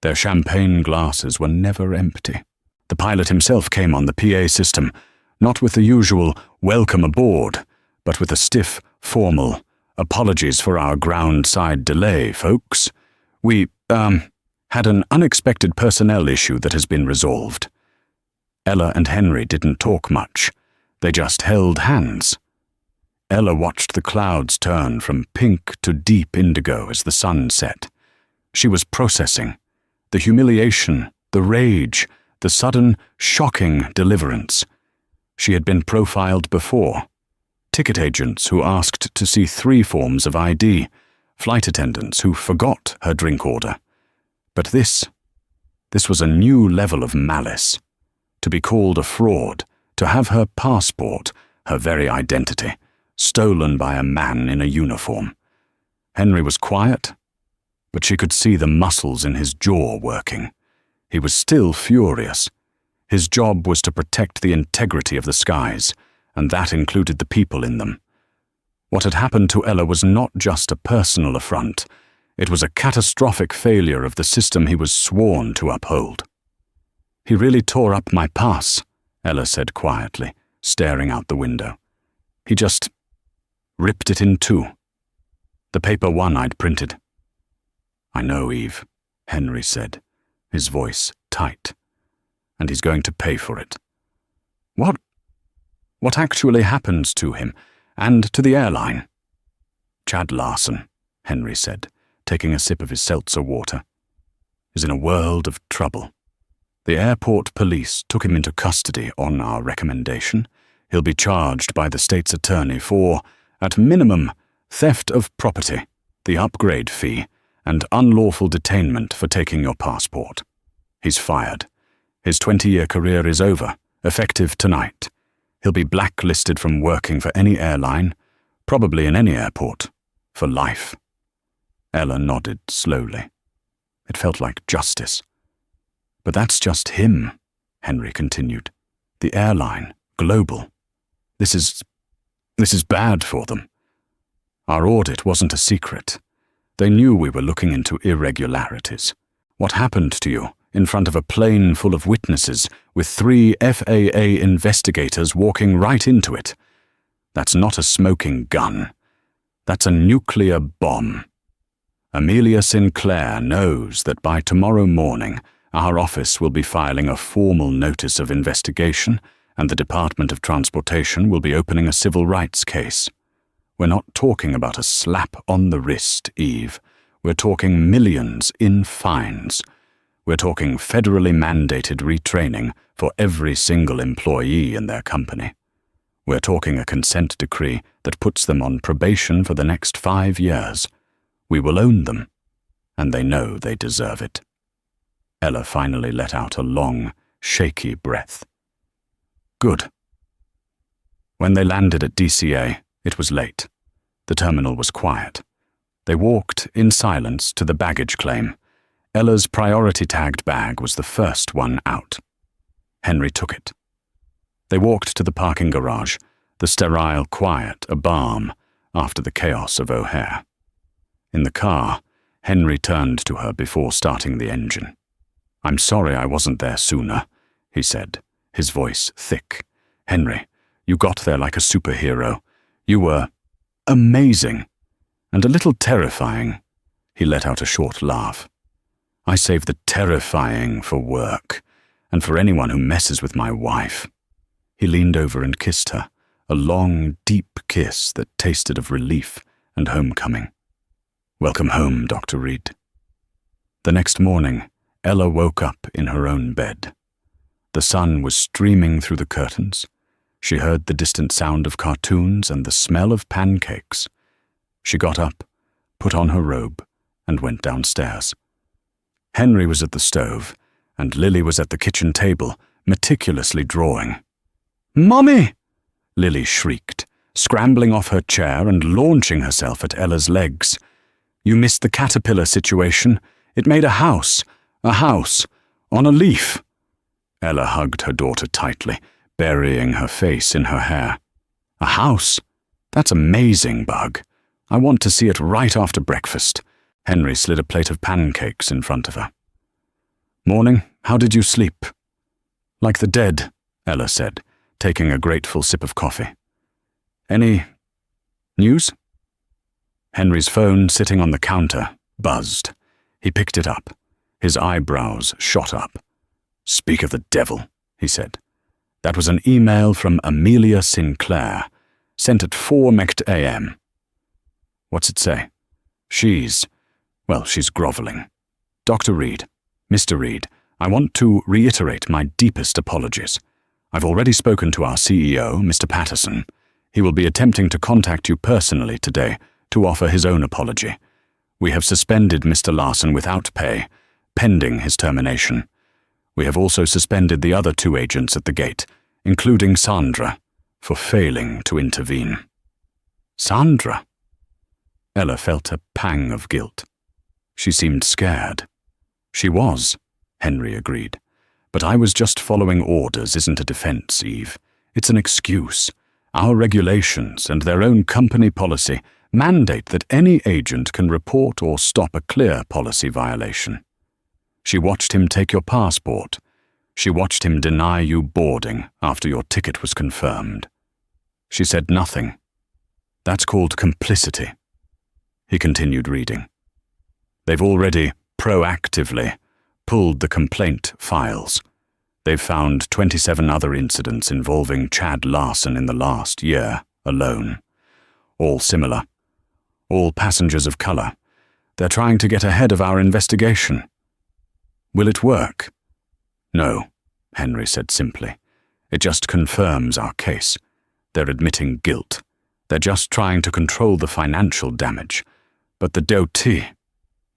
Their champagne glasses were never empty. The pilot himself came on the PA system, not with the usual "welcome aboard," but with a stiff, formal, "apologies for our ground-side delay, folks. We, had an unexpected personnel issue that has been resolved." Ella and Henry didn't talk much. They just held hands. Ella watched the clouds turn from pink to deep indigo as the sun set. She was processing. The humiliation, the rage, the sudden, shocking deliverance. She had been profiled before. Ticket agents who asked to see 3 forms of ID, flight attendants who forgot her drink order. But this was a new level of malice. To be called a fraud, to have her passport, her very identity, stolen by a man in a uniform. Henry was quiet, but she could see the muscles in his jaw working. He was still furious. His job was to protect the integrity of the skies, and that included the people in them. What had happened to Ella was not just a personal affront. It was a catastrophic failure of the system he was sworn to uphold. "He really tore up my pass," Ella said quietly, staring out the window. "He just ripped it in 2. The paper 1 I'd printed." "I know, Eve," Henry said, his voice tight. "And he's going to pay for it." What actually happened to him, and to the airline?" "Chad Larson," Henry said, taking a sip of his seltzer water, "is in a world of trouble. The airport police took him into custody on our recommendation. He'll be charged by the state's attorney for, at minimum, theft of property, the upgrade fee, and unlawful detainment for taking your passport. He's fired. His 20-year career is over, effective tonight. He'll be blacklisted from working for any airline, probably in any airport, for life." Ella nodded slowly. It felt like justice. "But that's just him," Henry continued. "The airline, global. This is bad for them. Our audit wasn't a secret. They knew we were looking into irregularities. What happened to you in front of a plane full of witnesses with 3 FAA investigators walking right into it? That's not a smoking gun. That's a nuclear bomb. Amelia Sinclair knows that by tomorrow morning our office will be filing a formal notice of investigation and the Department of Transportation will be opening a civil rights case. We're not talking about a slap on the wrist, Eve. We're talking millions in fines. We're talking federally mandated retraining for every single employee in their company. We're talking a consent decree that puts them on probation for the next 5 years. We will own them, and they know they deserve it. Ella finally let out a long, shaky breath. Good. When they landed at DCA, it was late. The terminal was quiet. They walked in silence to the baggage claim. Ella's priority-tagged bag was the first one out. Henry took it. They walked to the parking garage, the sterile quiet a balm after the chaos of O'Hare. In the car, Henry turned to her before starting the engine. "I'm sorry I wasn't there sooner," he said, his voice thick. "Henry, you got there like a superhero. You were amazing, and a little terrifying." He let out a short laugh. "I save the terrifying for work, and for anyone who messes with my wife." He leaned over and kissed her, a long, deep kiss that tasted of relief and homecoming. "Welcome home, Dr. Reed." The next morning, Ella woke up in her own bed. The sun was streaming through the curtains. She heard the distant sound of cartoons and the smell of pancakes. She got up, put on her robe, and went downstairs. Henry was at the stove, and Lily was at the kitchen table, meticulously drawing. "Mommy!" Lily shrieked, scrambling off her chair and launching herself at Ella's legs. "You missed the caterpillar situation. It made a house, on a leaf." Ella hugged her daughter tightly, burying her face in her hair. "A house? That's amazing, Bug. I want to see it right after breakfast." Henry slid a plate of pancakes in front of her. "Morning, how did you sleep?" "Like the dead," Ella said, taking a grateful sip of coffee. "Any news?" Henry's phone, sitting on the counter, buzzed. He picked it up. His eyebrows shot up. "Speak of the devil," he said. "That was an email from Amelia Sinclair, sent at 4 a.m. What's it say?" She's groveling. "Dr. Reed, Mr. Reed, I want to reiterate my deepest apologies. I've already spoken to our CEO, Mr. Patterson. He will be attempting to contact you personally today to offer his own apology. We have suspended Mr. Larson without pay, pending his termination. We have also suspended the other 2 agents at the gate, including Sandra, for failing to intervene." "Sandra?" Ella felt a pang of guilt. She seemed scared. "She was," Henry agreed. "But I was just following orders isn't a defense, Eve. It's an excuse. Our regulations and their own company policy mandate that any agent can report or stop a clear policy violation. She watched him take your passport. She watched him deny you boarding after your ticket was confirmed. She said nothing. That's called complicity." He continued reading. "They've already proactively pulled the complaint files. They've found 27 other incidents involving Chad Larson in the last year alone. All similar. All passengers of color. They're trying to get ahead of our investigation. Will it work?" "No," Henry said simply. "It just confirms our case. They're admitting guilt. They're just trying to control the financial damage. But the DOT,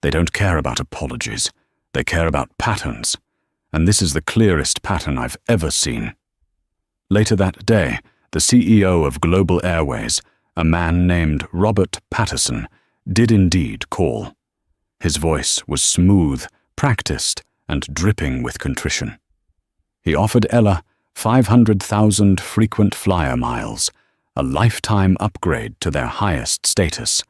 they don't care about apologies. They care about patterns. And this is the clearest pattern I've ever seen." Later that day, the CEO of Global Airways, a man named Robert Patterson, did indeed call. His voice was smooth, practiced, and dripping with contrition. He offered Ella 500,000 frequent flyer miles, a lifetime upgrade to their highest status,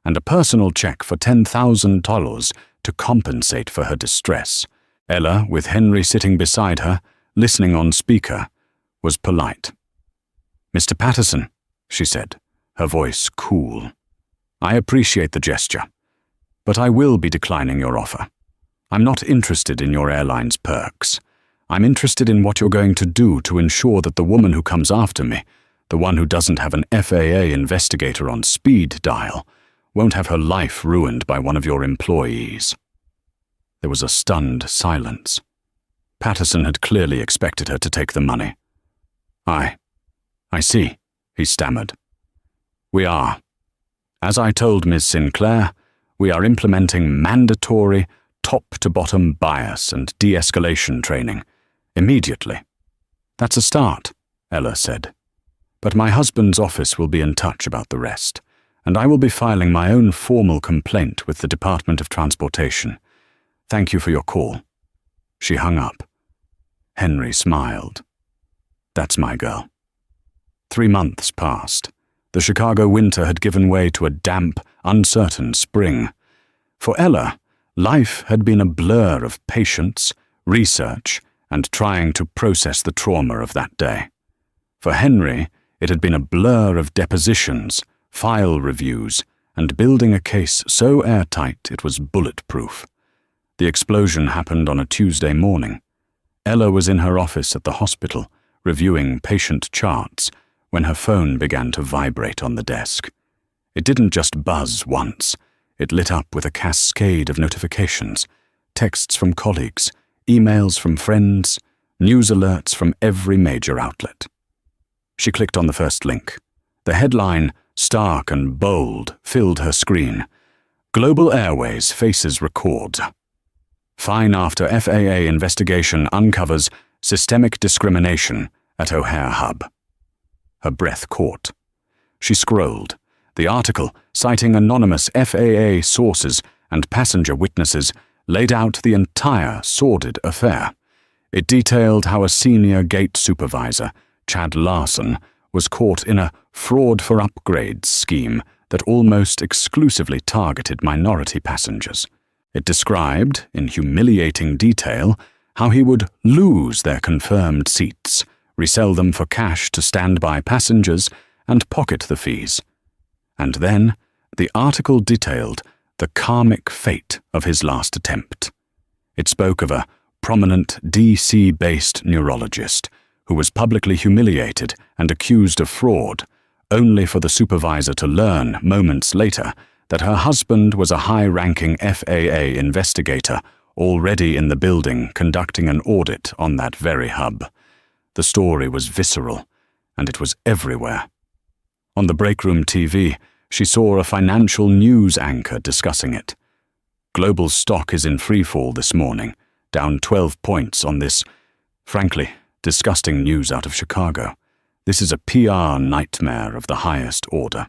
and a personal check for $10,000 to compensate for her distress. Ella, with Henry sitting beside her, listening on speaker, was polite. "Mr. Patterson," she said, her voice cool. "I appreciate the gesture. But I will be declining your offer. I'm not interested in your airline's perks. I'm interested in what you're going to do to ensure that the woman who comes after me, the one who doesn't have an FAA investigator on speed dial, won't have her life ruined by one of your employees." There was a stunned silence. Patterson had clearly expected her to take the money. I see," he stammered. "We are. As I told Ms. Sinclair, we are implementing mandatory top-to-bottom bias and de-escalation training immediately." "That's a start," Ella said. "But my husband's office will be in touch about the rest, and I will be filing my own formal complaint with the Department of Transportation. Thank you for your call." She hung up. Henry smiled. "That's my girl." 3 months passed. The Chicago winter had given way to a damp, uncertain spring. For Ella, life had been a blur of patience, research, and trying to process the trauma of that day. For Henry, it had been a blur of depositions, file reviews, and building a case so airtight it was bulletproof. The explosion happened on a Tuesday morning. Ella was in her office at the hospital, reviewing patient charts, when her phone began to vibrate on the desk. It didn't just buzz once. It lit up with a cascade of notifications, texts from colleagues, emails from friends, news alerts from every major outlet. She clicked on the first link. The headline, stark and bold, filled her screen. "Global Airways faces records. Fine after FAA investigation uncovers systemic discrimination at O'Hare hub." Her breath caught. She scrolled. The article, citing anonymous FAA sources and passenger witnesses, laid out the entire sordid affair. It detailed how a senior gate supervisor, Chad Larson, was caught in a fraud for upgrades scheme that almost exclusively targeted minority passengers. It described, in humiliating detail, how he would lose their confirmed seats, resell them for cash to standby passengers, and pocket the fees. And then, the article detailed the karmic fate of his last attempt. It spoke of a prominent DC-based neurologist who was publicly humiliated and accused of fraud, only for the supervisor to learn moments later that her husband was a high-ranking FAA investigator already in the building conducting an audit on that very hub. The story was visceral, and it was everywhere. On the breakroom TV, she saw a financial news anchor discussing it. "Global stock is in freefall this morning, down 12 points on this, frankly, disgusting news out of Chicago. This is a PR nightmare of the highest order."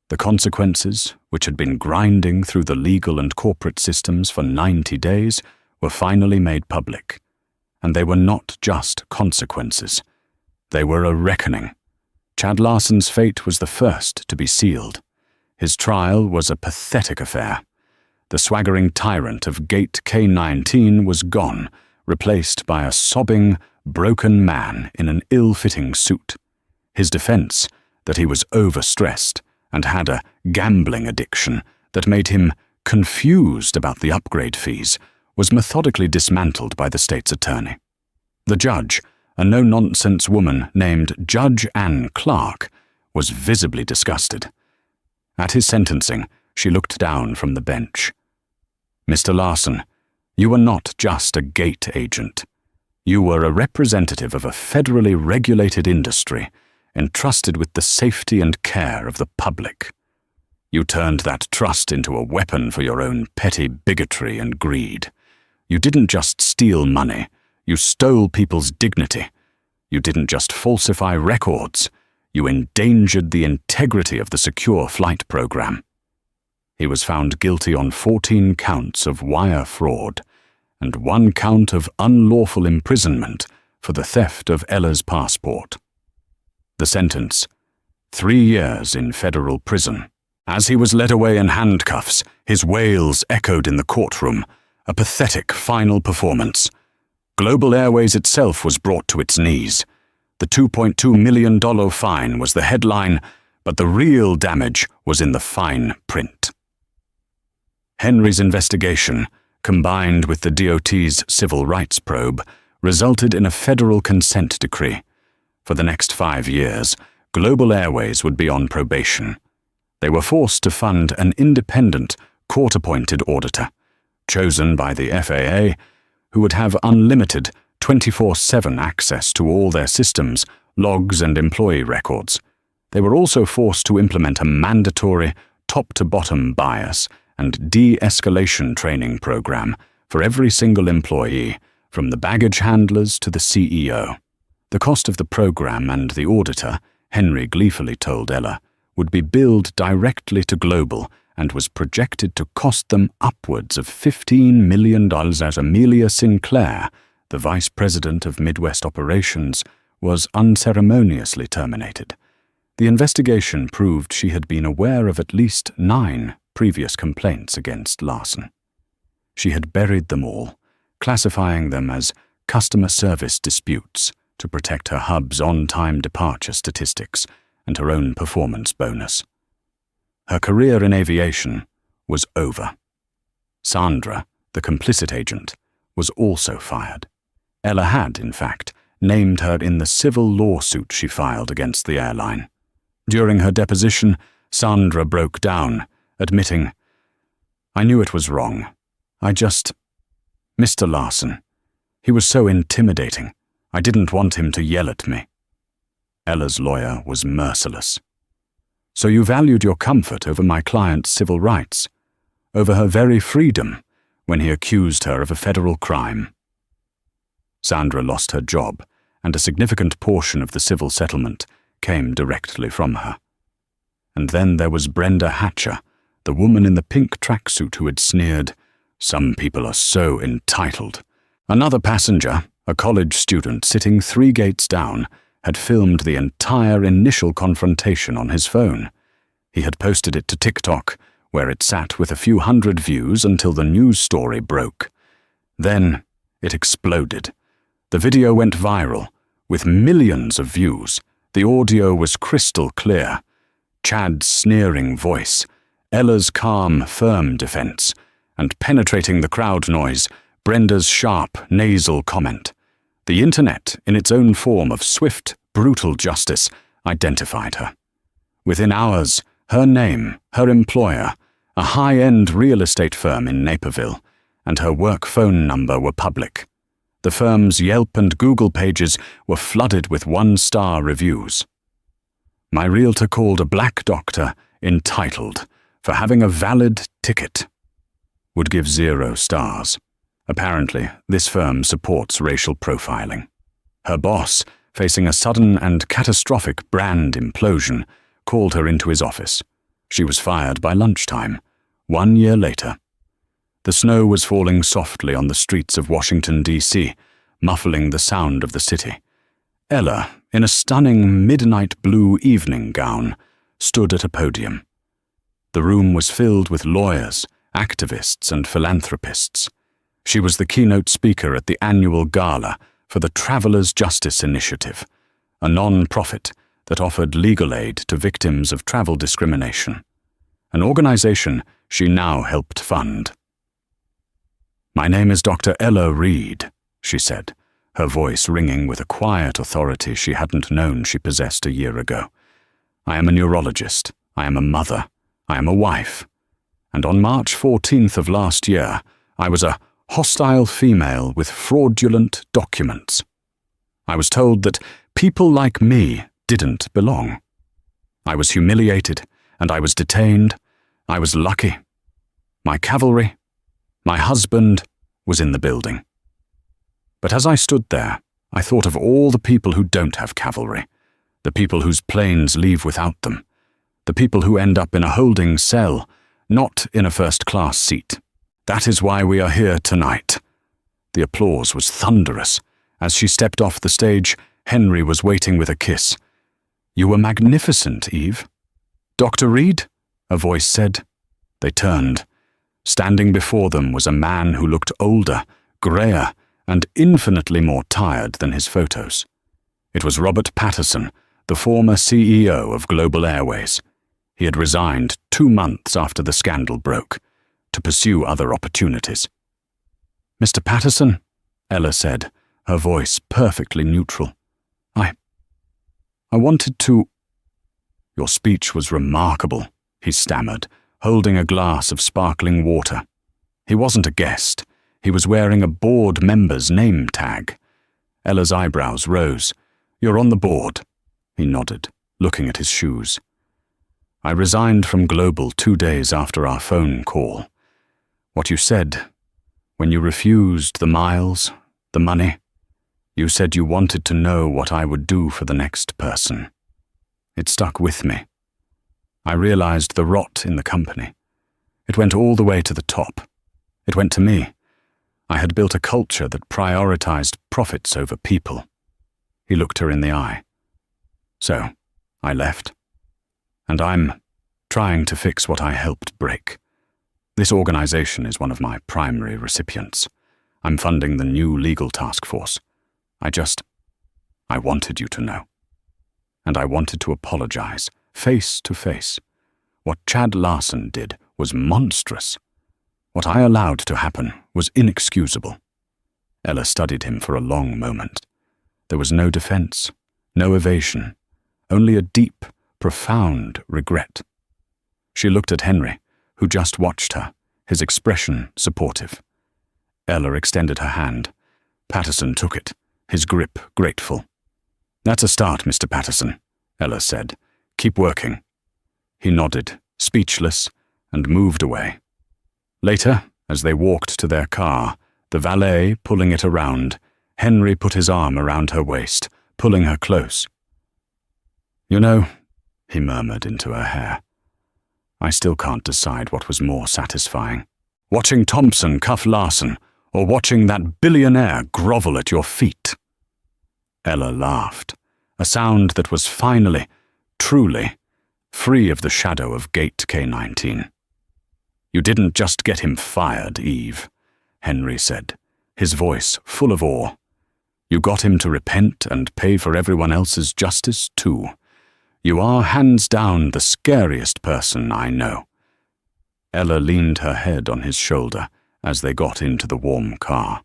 The consequences, which had been grinding through the legal and corporate systems for 90 days, were finally made public. And they were not just consequences. They were a reckoning. Chad Larson's fate was the first to be sealed. His trial was a pathetic affair. The swaggering tyrant of Gate K-19 was gone, replaced by a sobbing, broken man in an ill-fitting suit. His defense, that he was overstressed and had a gambling addiction that made him confused about the upgrade fees, was methodically dismantled by the state's attorney. The judge, a no-nonsense woman named Judge Ann Clark, was visibly disgusted. At his sentencing, she looked down from the bench. "Mr. Larson, you were not just a gate agent. You were a representative of a federally regulated industry, entrusted with the safety and care of the public. You turned that trust into a weapon for your own petty bigotry and greed. You didn't just steal money, you stole people's dignity. You didn't just falsify records, you endangered the integrity of the secure flight program." He was found guilty on 14 counts of wire fraud and 1 count of unlawful imprisonment for the theft of Ella's passport. The sentence, 3 years in federal prison. As he was led away in handcuffs, his wails echoed in the courtroom, a pathetic final performance. Global Airways itself was brought to its knees. The $2.2 million fine was the headline, but the real damage was in the fine print. Henry's investigation, combined with the DOT's civil rights probe, resulted in a federal consent decree. For the next 5 years, Global Airways would be on probation. They were forced to fund an independent, court-appointed auditor, chosen by the FAA, who would have unlimited 24/7 access to all their systems, logs and employee records. They were also forced to implement a mandatory top-to-bottom bias and de-escalation training program for every single employee, from the baggage handlers to the CEO. The cost of the program and the auditor, Henry gleefully told Ella, would be billed directly to Global and was projected to cost them upwards of $15 million. As Amelia Sinclair, the vice president of Midwest Operations, was unceremoniously terminated. The investigation proved she had been aware of at least 9 previous complaints against Larson. She had buried them all, classifying them as customer service disputes to protect her hub's on-time departure statistics and her own performance bonus. Her career in aviation was over. Sandra, the complicit agent, was also fired. Ella had, in fact, named her in the civil lawsuit she filed against the airline. During her deposition, Sandra broke down, admitting, "I knew it was wrong. Mr. Larson, he was so intimidating. I didn't want him to yell at me." Ella's lawyer was merciless. "So you valued your comfort over my client's civil rights, over her very freedom, when he accused her of a federal crime." Sandra lost her job, and a significant portion of the civil settlement came directly from her. And then there was Brenda Hatcher, the woman in the pink tracksuit who had sneered, "Some people are so entitled." Another passenger, a college student sitting 3 gates down, had filmed the entire initial confrontation on his phone. He had posted it to TikTok, where it sat with a few hundred views until the news story broke. Then it exploded. The video went viral, with millions of views. The audio was crystal clear. Chad's sneering voice, Ella's calm, firm defense, and penetrating the crowd noise, Brenda's sharp, nasal comment. The internet, in its own form of swift, brutal justice, identified her. Within hours, her name, her employer, a high-end real estate firm in Naperville, and her work phone number were public. The firm's Yelp and Google pages were flooded with 1-star reviews. My realtor called a black doctor entitled for having a valid ticket. Would give 0 stars. Apparently, this firm supports racial profiling. Her boss, facing a sudden and catastrophic brand implosion, called her into his office. She was fired by lunchtime, 1 year later. The snow was falling softly on the streets of Washington, D.C., muffling the sound of the city. Ella, in a stunning midnight blue evening gown, stood at a podium. The room was filled with lawyers, activists, and philanthropists. She was the keynote speaker at the annual gala for the Travelers' Justice Initiative, a non-profit that offered legal aid to victims of travel discrimination, an organization she now helped fund. "My name is Dr. Ella Reed," she said, her voice ringing with a quiet authority she hadn't known she possessed a year ago. "I am a neurologist. I am a mother. I am a wife. And on March 14th of last year, I was a hostile female with fraudulent documents. I was told that people like me didn't belong. I was humiliated, and I was detained. I was lucky. My cavalry, my husband, was in the building. But as I stood there, I thought of all the people who don't have cavalry, the people whose planes leave without them, the people who end up in a holding cell, not in a first-class seat. That is why we are here tonight." The applause was thunderous. As she stepped off the stage, Henry was waiting with a kiss. "You were magnificent, Eve." "Dr. Reed?" a voice said. They turned. Standing before them was a man who looked older, grayer, and infinitely more tired than his photos. It was Robert Patterson, the former CEO of Global Airways. He had resigned 2 months after the scandal broke. to pursue other opportunities. "Mr. Patterson," Ella said, her voice perfectly neutral. I wanted to—" "Your speech was remarkable," he stammered, holding a glass of sparkling water. He wasn't a guest. He was wearing a board member's name tag. Ella's eyebrows rose. "You're on the board." He nodded, looking at his shoes. "I resigned from Global 2 days after our phone call. What you said, when you refused the miles, the money, you said you wanted to know what I would do for the next person. It stuck with me. I realized the rot in the company. It went all the way to the top. It went to me. I had built a culture that prioritized profits over people." He looked her in the eye. "So, I left. And I'm trying to fix what I helped break. This organization is one of my primary recipients. I'm funding the new legal task force. I wanted you to know. And I wanted to apologize, face to face. What Chad Larson did was monstrous. What I allowed to happen was inexcusable." Ella studied him for a long moment. There was no defense, no evasion, only a deep, profound regret. She looked at Henry, who just watched her, his expression supportive. Ella extended her hand. Patterson took it, his grip grateful. "That's a start, Mr. Patterson," Ella said. "Keep working." He nodded, speechless, and moved away. Later, as they walked to their car, the valet pulling it around, Henry put his arm around her waist, pulling her close. "You know," he murmured into her hair, "I still can't decide what was more satisfying. Watching Thompson cuff Larson, or watching that billionaire grovel at your feet." Ella laughed, a sound that was finally, truly, free of the shadow of Gate K-19. "You didn't just get him fired, Eve," Henry said, his voice full of awe. "You got him to repent and pay for everyone else's justice, too. You are hands down the scariest person I know." Ella leaned her head on his shoulder as they got into the warm car.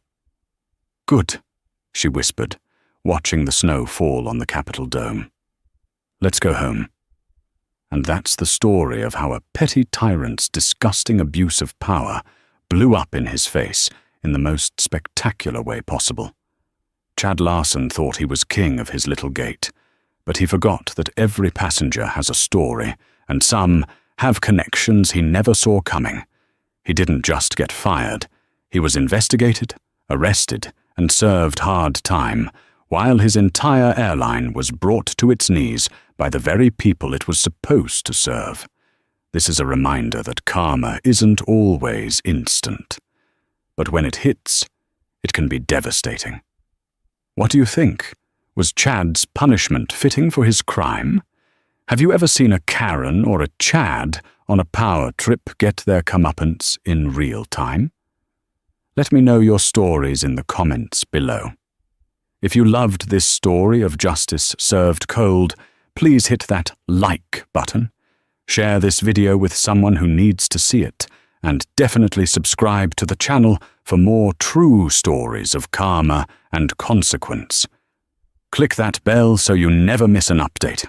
"Good," she whispered, watching the snow fall on the Capitol dome. "Let's go home." And that's the story of how a petty tyrant's disgusting abuse of power blew up in his face in the most spectacular way possible. Chad Larson thought he was king of his little gate, but he forgot that every passenger has a story, and some have connections he never saw coming. He didn't just get fired. He was investigated, arrested, and served hard time, while his entire airline was brought to its knees by the very people it was supposed to serve. This is a reminder that karma isn't always instant. But when it hits, it can be devastating. What do you think? Was Chad's punishment fitting for his crime? Have you ever seen a Karen or a Chad on a power trip get their comeuppance in real time? Let me know your stories in the comments below. If you loved this story of justice served cold, please hit that like button. Share this video with someone who needs to see it, and definitely subscribe to the channel for more true stories of karma and consequence. Click that bell so you never miss an update.